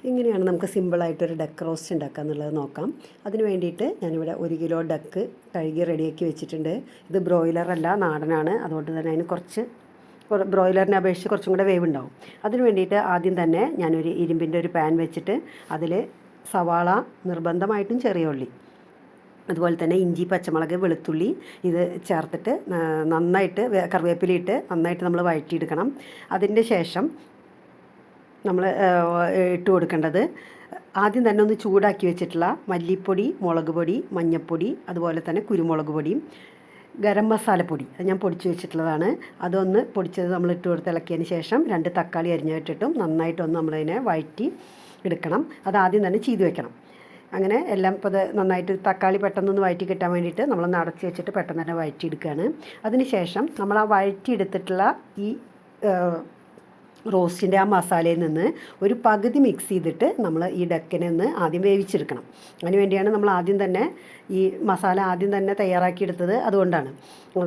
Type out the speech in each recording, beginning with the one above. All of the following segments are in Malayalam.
ഇങ്ങനെയാണ് നമുക്ക് സിമ്പിളായിട്ടൊരു ഡക്ക് റോസ്റ്റ് ഉണ്ടാക്കുക എന്നുള്ളത് നോക്കാം. അതിന് വേണ്ടിയിട്ട് ഞാനിവിടെ 1 കിലോ ഡക്ക് കഴുകി റെഡിയാക്കി വെച്ചിട്ടുണ്ട്. ഇത് ബ്രോയിലറല്ല, നാടനാണ്. അതുകൊണ്ട് തന്നെ അതിന് കുറച്ച് ബ്രോയിലറിനെ അപേക്ഷിച്ച് കുറച്ചും കൂടെ വേവ് ഉണ്ടാവും. അതിന് വേണ്ടിയിട്ട് ആദ്യം തന്നെ ഞാനൊരു ഇരുമ്പിൻ്റെ ഒരു പാൻ വെച്ചിട്ട് അതിൽ സവാള, നിർബന്ധമായിട്ടും ചെറിയ ഉള്ളി, അതുപോലെ തന്നെ ഇഞ്ചി, പച്ചമുളക്, വെളുത്തുള്ളി ഇത് ചേർത്തിട്ട് നന്നായിട്ട് കറിവേപ്പിലയിട്ട് നന്നായിട്ട് നമ്മൾ വഴറ്റിയെടുക്കണം. അതിൻ്റെ ശേഷം നമ്മൾ ഇട്ട് കൊടുക്കേണ്ടത് ആദ്യം തന്നെ ഒന്ന് ചൂടാക്കി വെച്ചിട്ടുള്ള മല്ലിപ്പൊടി, മുളക് പൊടി, മഞ്ഞൾപ്പൊടി, അതുപോലെ തന്നെ കുരുമുളക് പൊടിയും ഗരം മസാലപ്പൊടി അത് ഞാൻ പൊടിച്ച് വെച്ചിട്ടുള്ളതാണ്. അതൊന്ന് പൊടിച്ചത് നമ്മൾ ഇട്ട് കൊടുത്ത് ഇളക്കിയതിന് ശേഷം 2 തക്കാളി അരിഞ്ഞിട്ടിട്ടും നന്നായിട്ടൊന്ന് നമ്മളതിനെ വഴറ്റി എടുക്കണം. അത് ആദ്യം തന്നെ ചെയ്ത് വെക്കണം. അങ്ങനെ എല്ലാം ഇപ്പോൾ നന്നായിട്ട് തക്കാളി പെട്ടെന്നൊന്ന് വഴറ്റി കിട്ടാൻ വേണ്ടിയിട്ട് നമ്മളൊന്ന് അടച്ച് വെച്ചിട്ട് പെട്ടെന്ന് തന്നെ വഴറ്റിയെടുക്കുകയാണ്. അതിന് ശേഷം നമ്മൾ ആ വഴറ്റിയെടുത്തിട്ടുള്ള ഈ റോസ്റ്റിൻ്റെ ആ മസാലയിൽ നിന്ന് ഒരു പകുതി മിക്സ് ചെയ്തിട്ട് നമ്മൾ ഈ ഡക്കിനെ ഒന്ന് ആദ്യം വേവിച്ചെടുക്കണം. അതിന് വേണ്ടിയാണ് നമ്മൾ ആദ്യം തന്നെ ഈ മസാല ആദ്യം തന്നെ തയ്യാറാക്കിയെടുത്തത്. അതുകൊണ്ടാണ്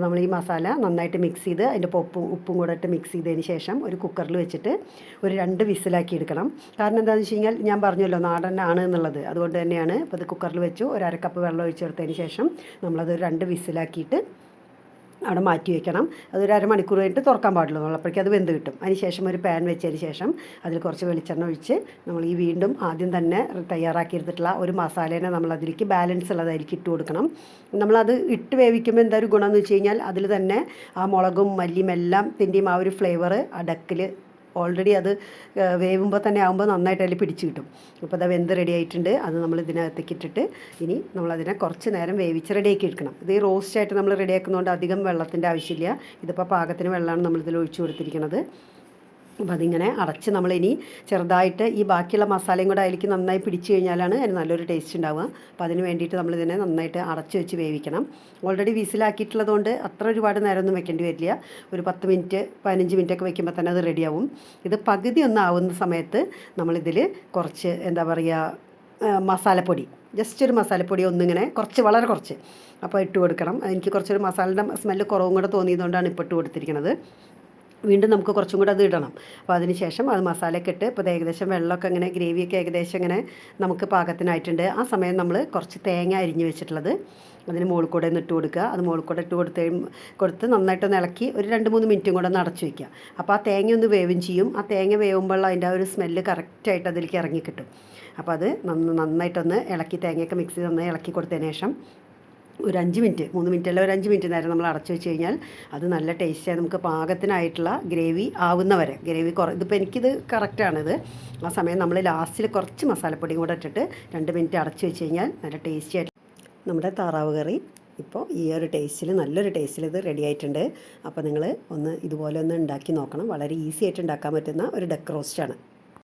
നമ്മൾ ഈ മസാല നന്നായിട്ട് മിക്സ് ചെയ്ത് അതിൻ്റെ ഉപ്പും കൂടെ ഇട്ട് മിക്സ് ചെയ്തതിന് ശേഷം ഒരു കുക്കറിൽ വെച്ചിട്ട് ഒരു 2 വിസിലാക്കി എടുക്കണം. കാരണം എന്താണെന്ന് വെച്ച് കഴിഞ്ഞാൽ ഞാൻ പറഞ്ഞല്ലോ നാടനാണ് എന്നുള്ളത്. അതുകൊണ്ട് തന്നെയാണ് ഇപ്പോൾ ഇത് കുക്കറിൽ വെച്ചു ഒരു 1/2 കപ്പ് വെള്ളം ഒഴിച്ചെടുത്തതിന് ശേഷം നമ്മളത് 2 വിസിലാക്കിയിട്ട് അവിടെ മാറ്റി വയ്ക്കണം. അതൊരു അരമണിക്കൂർ കഴിഞ്ഞിട്ട് തുറക്കാൻ പാടുള്ളൂ. അപ്പോഴേക്കും അത് വെന്ത് കിട്ടും. അതിന് ശേഷം ഒരു പാൻ വെച്ചതിന് ശേഷം അതിൽ കുറച്ച് വെളിച്ചെണ്ണ ഒഴിച്ച് നമ്മൾ ഈ വീണ്ടും ആദ്യം തന്നെ തയ്യാറാക്കിയെടുത്തിട്ടുള്ള ഒരു മസാലേനെ നമ്മൾ അതിലേക്ക് ബാലൻസ് ഉള്ളതായിരിക്കും ഇട്ട് കൊടുക്കണം. നമ്മളത് ഇട്ട് വേവിക്കുമ്പോൾ എന്താ ഒരു ഗുണം എന്ന് വെച്ച് കഴിഞ്ഞാൽ അതിൽ തന്നെ ആ മുളകും മല്ലിയും എല്ലാം തിൻ്റെയും ആ ഒരു ഫ്ലേവർ ആ ഡക്കിൽ ഓൾറെഡി അത് വേവുമ്പോൾ തന്നെ ആകുമ്പോൾ നന്നായിട്ട് അതിൽ പിടിച്ച് കിട്ടും. ഇപ്പോൾ അത് വെന്ത് റെഡി ആയിട്ടുണ്ട്. അത് നമ്മൾ ഇതിനകത്തേക്ക് ഇട്ടിട്ട് ഇനി നമ്മളതിനെ കുറച്ച് നേരം വേവിച്ച് റെഡിയാക്കി എടുക്കണം. ഇത് ഈ റോസ്റ്റായിട്ട് നമ്മൾ റെഡിയാക്കുന്നതുകൊണ്ട് അധികം വെള്ളത്തിൻ്റെ ആവശ്യമില്ല. ഇതിപ്പോൾ പാകത്തിന് വെള്ളമാണ് നമ്മളിതിൽ ഒഴിച്ച് കൊടുത്തിരിക്കുന്നത്. അപ്പോൾ അതിങ്ങനെ അടച്ച് നമ്മളിനി ചെറുതായിട്ട് ഈ ബാക്കിയുള്ള മസാലയും കൂടെ അതിലേക്ക് നന്നായി പിടിച്ച് കഴിഞ്ഞാലാണ് അതിന് നല്ലൊരു ടേസ്റ്റ് ഉണ്ടാവുക. അപ്പോൾ അതിന് വേണ്ടിയിട്ട് നമ്മളിതിനെ നന്നായിട്ട് അടച്ച് വെച്ച് വേവിക്കണം. ഓൾറെഡി വിസിലാക്കിയിട്ടുള്ളതുകൊണ്ട് അത്ര ഒരുപാട് നേരമൊന്നും വെക്കേണ്ടി വരില്ല. ഒരു 10 മിനിറ്റ് 15 മിനിറ്റൊക്കെ വെക്കുമ്പോൾ തന്നെ അത് റെഡിയാവും. ഇത് പകുതി ഒന്നാവുന്ന സമയത്ത് നമ്മളിതിൽ കുറച്ച് എന്താ പറയുക മസാലപ്പൊടി, ജസ്റ്റ് ഒരു മസാലപ്പൊടി ഒന്നിങ്ങനെ വളരെ കുറച്ച് അപ്പോൾ ഇട്ട് കൊടുക്കണം. എനിക്ക് കുറച്ചൊരു മസാലയുടെ സ്മെല്ല് കുറവും കൂടെ തോന്നിയതുകൊണ്ടാണ് ഇപ്പോൾ ഇട്ട് കൊടുത്തിരിക്കുന്നത്. വീണ്ടും നമുക്ക് കുറച്ചും കൂടെ അത് ഇടണം. അപ്പോൾ അതിന് ശേഷം അത് മസാലയൊക്കെ ഇട്ട് ഇപ്പോൾ ഏകദേശം വെള്ളമൊക്കെ ഇങ്ങനെ ഗ്രേവിയൊക്കെ ഏകദേശം ഇങ്ങനെ നമുക്ക് പാകത്തിനായിട്ടുണ്ട്. ആ സമയം നമ്മൾ കുറച്ച് തേങ്ങ അരിഞ്ഞ് വെച്ചിട്ടുള്ളത് അതിന് മുകളിൽ കൂടെ ഒന്ന് ഇട്ട് കൊടുക്കുക. അത് മുകളിൽ കൂടെ ഇട്ട് കൊടുത്ത് നന്നായിട്ടൊന്ന് ഇളക്കി ഒരു 2-3 മിനിറ്റും കൂടെ ഒന്ന് അടച്ചു വയ്ക്കുക. അപ്പോൾ ആ തേങ്ങ ഒന്ന് വേവും ചെയ്യും. ആ തേങ്ങ വേവുമ്പോൾ അതിൻ്റെ ആ ഒരു സ്മെല്ല് കറക്റ്റായിട്ട് അതിലേക്ക് ഇറങ്ങി കിട്ടും. അപ്പോൾ അത് നന്നായിട്ടൊന്ന് ഇളക്കി തേങ്ങയൊക്കെ മിക്സ് ചെയ്ത് നന്നായി ഇളക്കി കൊടുത്തതിന് ശേഷം ഒരു 5 മിനിറ്റ് 3 മിനിറ്റ് അല്ല ഒരു 5 മിനിറ്റ് നേരം നമ്മൾ അടച്ചു വെച്ച് കഴിഞ്ഞാൽ അത് നല്ല ടേസ്റ്റിയായി നമുക്ക് പാകത്തിനായിട്ടുള്ള ഗ്രേവി ആവുന്നവരെ ഇതിപ്പോൾ എനിക്കിത് കറക്റ്റാണിത്. ആ സമയം നമ്മൾ ലാസ്റ്റിൽ കുറച്ച് മസാലപ്പൊടിയും കൂടെ ഇട്ടിട്ട് 2 മിനിറ്റ് അടച്ചു വെച്ച് കഴിഞ്ഞാൽ നല്ല ടേസ്റ്റിയായിട്ട് നമ്മുടെ താറാവ് കറി ഇപ്പോൾ ഈ ഒരു ടേസ്റ്റിൽ നല്ലൊരു ടേസ്റ്റിൽ ഇത് റെഡി ആയിട്ടുണ്ട്. അപ്പോൾ നിങ്ങൾ ഇതുപോലെ ഒന്ന് ഉണ്ടാക്കി നോക്കണം. വളരെ ഈസി ആയിട്ട് ഉണ്ടാക്കാൻ പറ്റുന്ന ഒരു ഡക്ക് റോസ്റ്റാണ്.